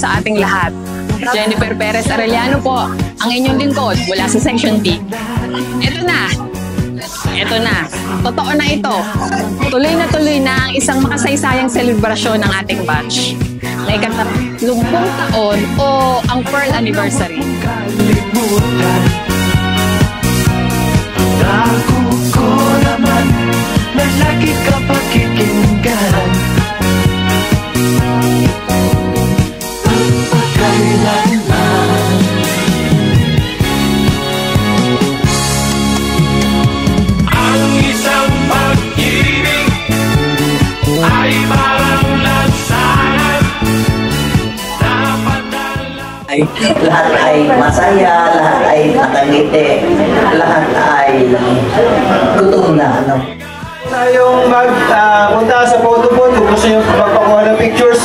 sa ating lahat. Jennifer Perez Arellano po, ang inyong lingkod mula sa Section D. Ito na. Totoo na ito. Tuloy na ang isang makasaysayang selebrasyon ng ating batch. Na ika-30 taon o ang Pearl Anniversary. Dako ko naman na lagi ka pakikinggan. Pagkailanman ang isang pag-ibig ay parang lansangan. Lahat ay masaya, lahat ay nakangiti, lahat ay gutom na. Tayong magpunta sa photo booth kung gusto nyo magpakuha ng pictures.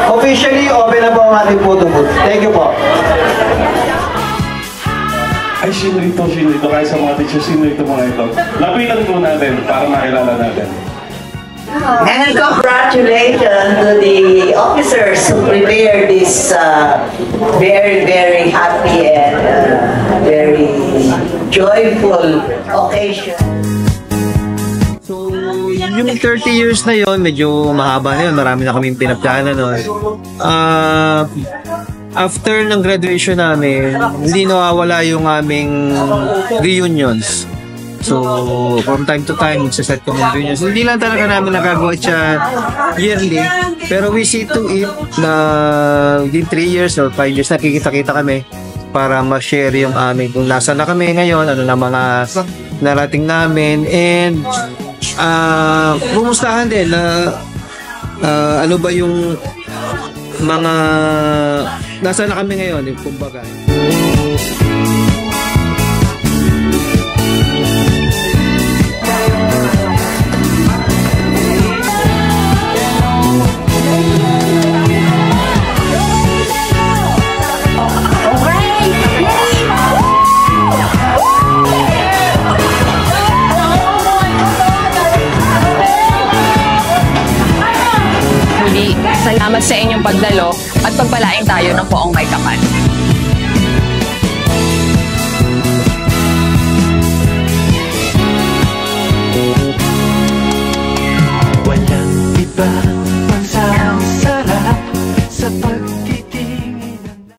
Officially, open na po ang ating photo booth. Thank you po. Ay, sino ito? Kahit sa mga teacher, sino ito mga ito? Lapitan po natin para makilala natin. And congratulations to the officers who prepared this very, very happy and very joyful occasion. So, yung 30 years na yon, medyo mahaba na yun. Marami na kaming pinagdaanan nun. After ng graduation namin, hindi nawawala yung aming reunions. So, from time to time, magsaset kami ng reunions. Hindi lang talaga namin nagagawa siya yearly, pero we see to it na within 3 years or 5 years nakikita-kita kami para ma-share yung aming kung nasa na kami ngayon, ano na mga narating namin, and kumustahan din na ano ba yung mga nasa na kami ngayon, yung kumbaga. Salamat sa inyong pagdalo at pagpalaing tayo ng poong may kapal.